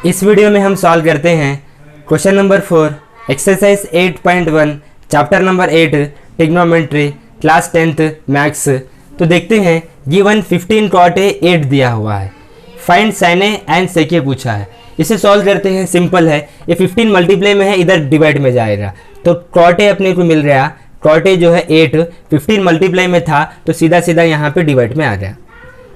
इस वीडियो में हम सॉल्व करते हैं question number 4 exercise 8.1 chapter number 8 trigonometry class 10th maths. तो देखते हैं गिवन 15 cot A 8 दिया हुआ है, find sin A and sec A पूछा है। इसे सॉल्व करते हैं, सिंपल है। ये 15 मल्टीप्लाई में है, इधर डिवाइड में जाएगा तो cot A अपने को मिल गया। cot A जो है 8 15 मल्टीप्लाई में था तो सीधा सीधा यहाँ पे डिवाइड में आ गया।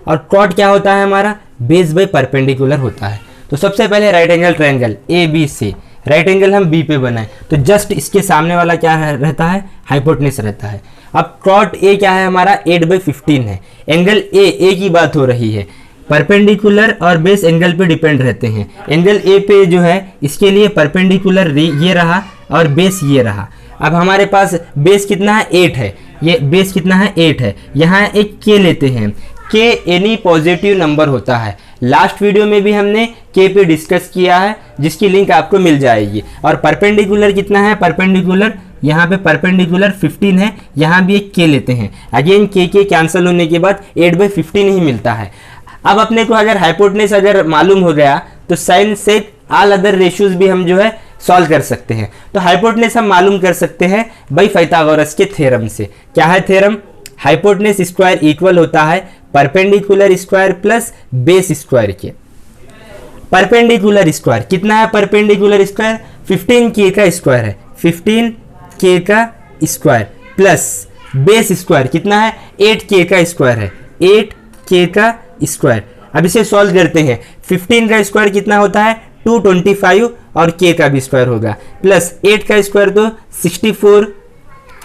और cot क्या होता है हमारा, बेस बाई परपेंडिकुलर होता है। तो सबसे पहले right angle triangle A B C, right angle हम बी पे बनाए तो जस्ट इसके सामने वाला क्या रहता है, हाइपोटेन्यूज रहता है। अब cot A क्या है हमारा 8/15 है। एंगल ए की बात हो रही है, परपेंडिकुलर और बेस एंगल पे डिपेंड रहते हैं। एंगल ए पे जो है इसके लिए परपेंडिकुलर ये रहा और बेस ये रहा। अब हमारे पास बेस कितना है 8 है, ये बेस कितना है 8 है। यहाँ एक के लेते हैं, के एनी पॉजिटिव नंबर होता है। लास्ट वीडियो में भी हमने के पे डिस्कस किया है, जिसकी लिंक आपको मिल जाएगी। और परपेंडिकुलर कितना है, परपेंडिकुलर यहाँ पे परपेंडिकुलर 15 है, यहाँ भी एक के लेते हैं। अगेन के कैंसिल होने के बाद 8/15 ही मिलता है। अब अपने को अगर हाइपोटेन्यूज अगर मालूम हो गया तो साइन सेक ऑल अदर रेशियोज भी हम जो है सॉल्व कर सकते हैं। तो हाइपोटेन्यूज हम मालूम कर सकते हैं बाई पाइथागोरस के थ्योरम से। क्या है थ्योरम, हाइपोटेन्यूज स्क्वायर इक्वल होता है perpendicular square plus base square के। परपेंडिकुलर स्क्वायर कितना है, परपेंडिकुलर स्क्वायर 15 के का स्क्वायर है, 15 के का स्क्वायर प्लस बेस स्क्वायर कितना है 8 के का स्क्वायर है, 8 के का स्क्वायर। अब इसे सॉल्व करते हैं, 15 का स्क्वायर कितना होता है 225 और के का भी स्क्वायर होगा, प्लस 8 का स्क्वायर तो 64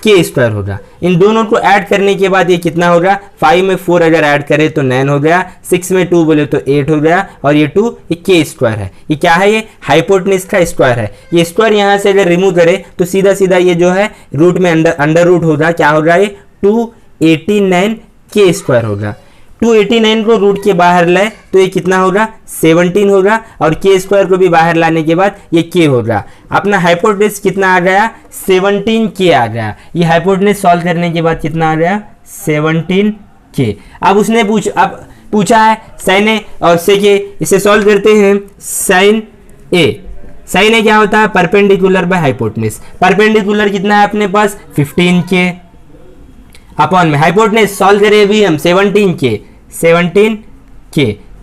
के स्क्वायर होगा। इन दोनों को ऐड करने के बाद ये कितना होगा, 5 में 4 अगर ऐड करें तो 9 हो गया, 6 में 2 बोले तो 8 हो गया, और ये 2 ये के स्क्वायर है। ये क्या है, ये हाइपोटेन्यूज का स्क्वायर है। ये स्क्वायर यहाँ से अगर रिमूव करें तो सीधा सीधा ये जो है रूट में अंडर रूट होगा, क्या होगा ये 289 के स्क्वायर होगा। 289 को रूट के बाहर लाए तो ये कितना होगा 17 होगा, और के स्क्वायर को भी बाहर लाने के बाद ये के होगा। अपना हाइपोटेन्यूज कितना आ गया 17 के आ गया। ये हाइपोटेन्यूज सॉल्व करने के बाद कितना आ गया 17 के। अब उसने पूछा है साइन ए और सेक ए, इसे सॉल्व करते हैं। साइन ए क्या होता है परपेंडिकुलर बाय हाइपोटेन्यूज। परपेंडिकुलर कितना है अपने पास 15 के अपॉन में हाइपोटेन्यूज सॉल्व करें भी हम 17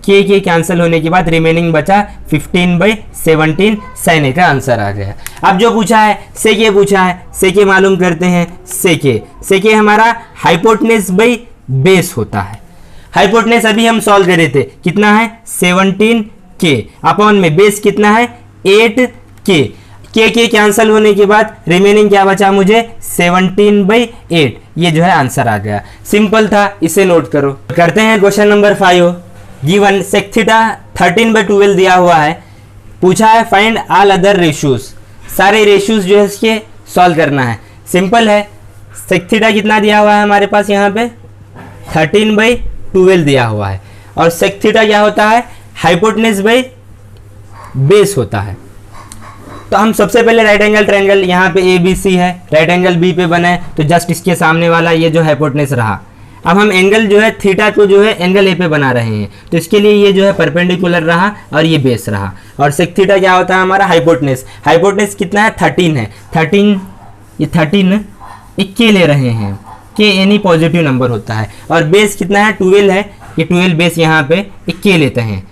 के कैंसिल होने के बाद रिमेनिंग बचा 15/17 साइन ए का आंसर आ गया। अब जो पूछा है सेक ए पूछा है, सेक ए मालूम करते हैं। सेक ए हमारा हाइपोटेन्यूज बाई बेस होता है। हाइपोटेन्यूज अभी हम सॉल्व कर रहे थे, कितना है 17 के अपॉन में बेस कितना है 8 के कैंसिल होने के बाद रिमेनिंग क्या बचा मुझे 17/8। ये जो है आंसर आ गया। सिंपल था, इसे नोट करो। करते हैं question number 5। Given sec theta 13/12 दिया हुआ है, पूछा है फाइंड ऑल अदर रेशियोज। सारे रेशियोज जो है इसके सॉल्व करना है। सिंपल है, सेक थीटा कितना दिया हुआ है हमारे पास यहाँ पे 13/12 दिया हुआ है, और सेक थीटा क्या होता है हाइपोटेन्यूज बाई बेस होता है। तो हम सबसे पहले राइट एंगल ट्रायंगल यहाँ पे ए बी सी है, राइट एंगल बी पे बना है तो जस्ट इसके सामने वाला ये जो हाइपोटेन्यूज रहा। अब हम एंगल जो है थीटा को जो है एंगल ए पे बना रहे हैं, तो इसके लिए ये जो है परपेंडिकुलर रहा और ये बेस रहा। और सेक थीटा क्या होता है हमारा हाइपोटेन्यूज। हाइपोटेन्यूज कितना है 13 है, 13 के ले रहे हैं, के एनी पॉजिटिव नंबर होता है। और बेस कितना है 12 है, ये 12 बेस यहाँ पे के लेते हैं।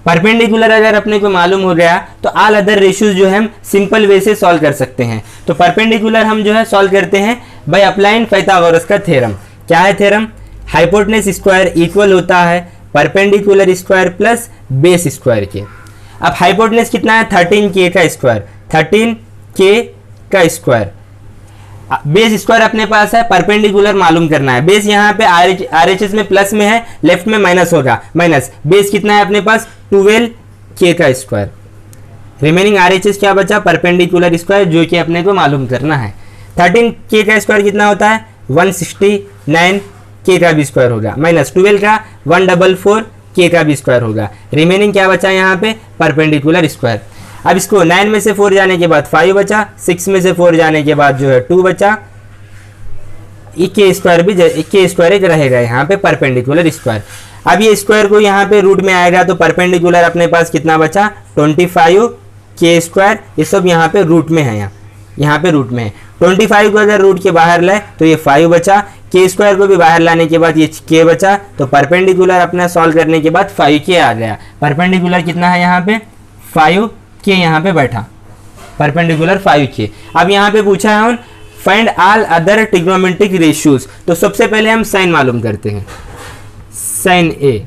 परपेंडिकुलर अगर अपने को मालूम हो गया तो ऑल अदर रेशियोज जो है हम सिंपल वे से सॉल्व कर सकते हैं। तो परपेंडिकुलर हम जो है सॉल्व करते हैं बाय अप्लाइंग पाइथागोरस का थ्योरम। क्या है थ्योरम, हाइपोटेन्यूज स्क्वायर इक्वल होता है perpendicular square plus base square के। अब हाइपोटेन्यूज कितना है 13 के का स्क्वायर, 13 के का स्क्वायर। बेस स्क्वायर अपने पास है, परपेंडिकुलर मालूम करना है। बेस यहाँ पे RHS में प्लस में है, लेफ्ट में माइनस होगा, माइनस बेस कितना है अपने पास 12 के का स्क्वायर। रिमेनिंग RHS क्या बचा परपेंडिकुलर स्क्वायर, जो कि अपने को मालूम करना है। 13 के का स्क्वायर कितना होता है 169 के का भी स्क्वायर होगा, माइनस 12 का 144 के का भी स्क्वायर होगा। रिमेनिंग क्या बचा यहाँ पे परपेंडिकुलर स्क्वायर। अब इसको 9 में से 4 जाने के बाद 5 बचा, 6 में से 4 जाने के बाद जो है 2 बचा, के स्क्वायर भी के स्क्वायर एक रहेगा यहाँ पे परपेंडिकुलर स्क्वायर। अब ये स्क्वायर को यहाँ पे रूट में आएगा तो परपेंडिकुलर अपने पास कितना बचा 25 के स्क्वायर, ये सब यहाँ पे रूट में है, यहाँ पे रूट में है। 25 को अगर रूट के बाहर लाए तो ये 5 बचा, के स्क्वायर को भी बाहर लाने के बाद ये के बचा, तो परपेंडिकुलर अपना सॉल्व करने के बाद 5 के आ गया। परपेंडिकुलर कितना है यहाँ पे 5 के, यहाँ पे बैठा परपेंडिकुलर 5 के। अब यहाँ पे पूछा है find all other trigonometric ratios, तो सबसे पहले हम साइन मालूम करते हैं। साइन ए,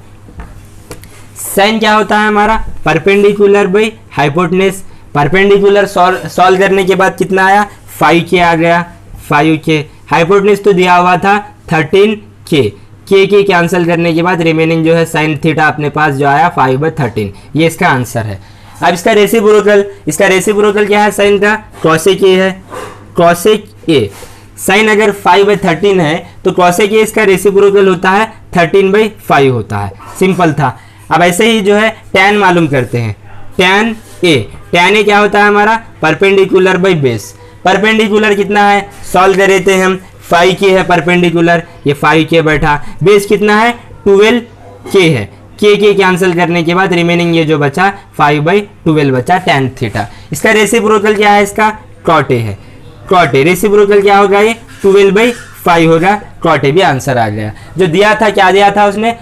साइन क्या होता है हमारा perpendicular by hypotenuse. Perpendicular solve करने के बाद कितना आया 5 के आ गया, 5 के। हाइपोटेनस तो दिया हुआ था 13 के कैंसिल करने के बाद रिमेनिंग जो है साइन थीटा अपने पास जो आया 5/13, ये इसका आंसर है। अब इसका रेसिप्रोकल क्या है साइन का, कॉसेक ए है, कॉसेक ए। साइन अगर 5/13 है तो कॉसेक ए इसका रेसिप्रोकल होता है 13/5 होता है, सिंपल था। अब ऐसे ही जो है टैन मालूम करते हैं, टैन ए क्या होता है हमारा परपेंडिकुलर बाई बेस। परपेंडिकुलर कितना है सॉल्व कर देते हैं हम, 5 के है परपेंडिकुलर, ये 5 के बैठा, बेस कितना है 12 के है, के कैंसिल करने के बाद रिमेनिंग ये जो बचा 5/12 बचा टैन थीटा। इसका रेसिप्रोकल क्या है, इसका कॉट ए है, कॉट ए। रेसिप्रोकल क्या होगा ये 12/5 होगा, कॉट ए भी आंसर आ गया। जो दिया था क्या दिया था उसने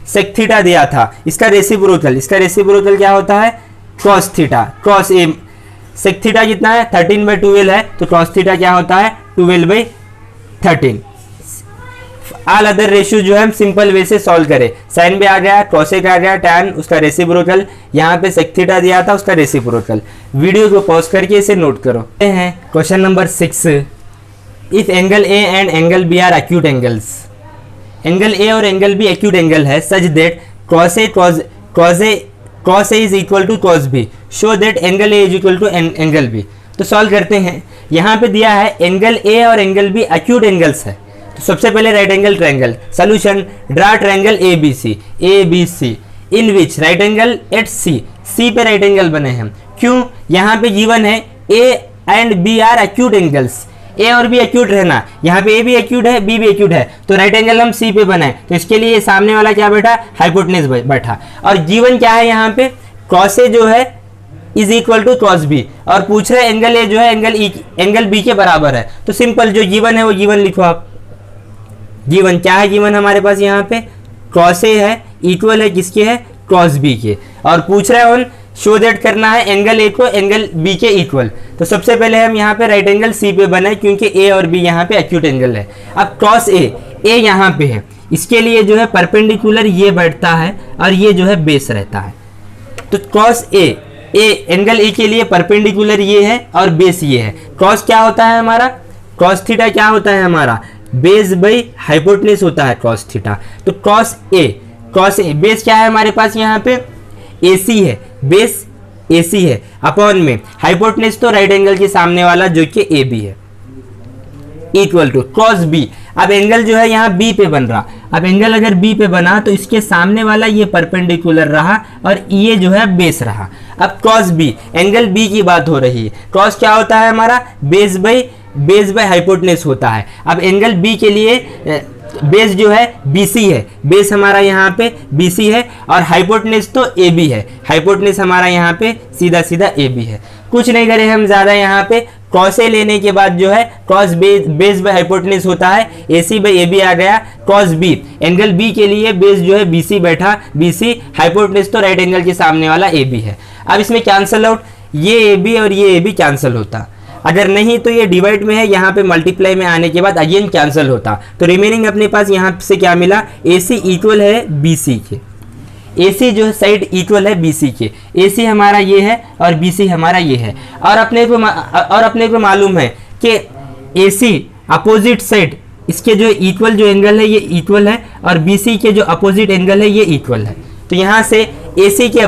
सेक थीटा दिया था, इसका रेसिप्रोकल क्या होता है cos theta, cos A. Sec theta कितना है 13/12 है, तो कॉस थीटा क्या होता है 12/13। ऑल अदर रेशियो जो है हम सिंपल वे से सॉल्व करें, साइन भी आ गया, कॉसेक आ गया, टैन उसका रेसिप्रोकल, यहाँ पे सेक थीटा दिया था उसका रेसिप्रोकल। वीडियो को पॉज करके इसे नोट करो। हैं question number 6, if angle A and angle B are acute angles, angle A और एंगल बी एक्यूट एंगल है such that cos A is equal to cos B, show that angle A is equal to angle B. तो solve करते हैं, यहाँ पे दिया है angle A और एंगल बी एक्यूट एंगल्स है, तो सबसे पहले right angle triangle solution, draw triangle ABC in which right angle at C पे राइट एंगल बने हैं। क्यों, यहाँ पे गिवन है A and B are acute angles, A और बी एक्यूट रहना, यहाँ पे ए भी एक्यूट है बी भी एक्यूट है, तो राइट एंगल हम सी पे बनाए, तो इसके लिए सामने वाला क्या बैठा हाइपोटेनस बैठा। और गिवन क्या है यहाँ पे कॉस ए जो है is equal to cos B, और पूछ रहे एंगल ए जो है एंगल बी के बराबर है, तो सिंपल जो गिवन है वो गिवन लिखो आप। गिवन क्या है, गिवन हमारे पास यहाँ पे कॉस ए है इक्वल है किसके है कॉस बी के, और पूछ रहे हैं शो दैट करना है एंगल ए को एंगल बी के इक्वल। तो सबसे पहले हम यहाँ पे राइट एंगल सी पे बनाए, क्योंकि ए और बी यहाँ पे एक्यूट एंगल है। अब कॉस ए यहाँ पे है, इसके लिए जो है परपेंडिकुलर ये बैठता है और ये जो है बेस रहता है, तो कॉस ए एंगल ए के लिए परपेंडिकुलर ये है और बेस ये है। कॉस क्या होता है हमारा, कॉस थीटा क्या होता है हमारा बेस बाई हाइपोटेनस होता है कॉस थीटा। तो कॉस ए बेस क्या है हमारे पास यहाँ पे AC है, बेस AC है, अपॉन में हाइपोटेनस तो राइट एंगल के सामने वाला जो कि AB है, इक्वल टू कॉस B। अब एंगल जो है यहाँ B पे बन रहा, अब एंगल अगर B पे बना तो इसके सामने वाला ये परपेंडिकुलर रहा और ये जो है बेस रहा। अब कॉस B, एंगल B की बात हो रही है, कॉस क्या होता है हमारा बेस बाई हाइपोटेनस होता है। अब एंगल B के लिए बेस जो है BC है, बेस हमारा यहाँ पे BC है और हाइपोटेनस तो AB है, हाइपोटेनस हमारा यहाँ पे सीधा AB है। कुछ नहीं करे हम ज़्यादा, यहाँ पे कॉस ए लेने के बाद जो है कॉस बेस बाई हाइपोटेनस होता है, AC बाई AB आ गया, कॉस B एंगल B के लिए बेस जो है BC बैठा, BC हाइपोटेनस तो राइट एंगल के सामने वाला AB है। अब इसमें कैंसल आउट, ये AB और ये AB कैंसिल होता, अगर नहीं तो ये डिवाइड में है, यहाँ पे मल्टीप्लाई में आने के बाद अगेन कैंसिल होता, तो रिमेनिंग अपने पास यहाँ से क्या मिला AC इक्वल है BC के, AC जो साइड इक्वल है BC के, AC हमारा ये है और BC हमारा ये है। और अपने को मालूम है कि AC अपोजिट साइड इसके जो इक्वल जो एंगल है ये इक्वल है और BC के जो अपोजिट एंगल है ये इक्वल है, तो यहाँ से AC के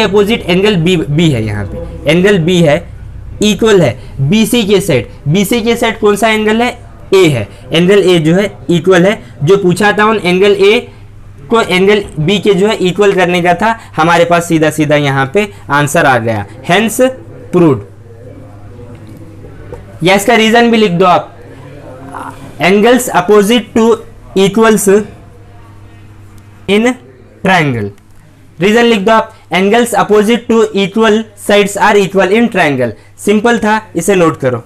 अपोजिट एंगल B है, यहाँ पे एंगल B है इक्वल है BC के साइड कौन सा एंगल है A है, एंगल A जो है इक्वल है, जो पूछा था उन एंगल A को एंगल B के जो है इक्वल करने का था, हमारे पास सीधा यहाँ पे आंसर आ गया, हेंस प्रूव्ड। या इसका रीजन भी लिख दो आप, angles opposite to equals in triangle, reason लिख दो आप, angles opposite to equal sides are equal in triangle. Simple था, इसे नोट करो।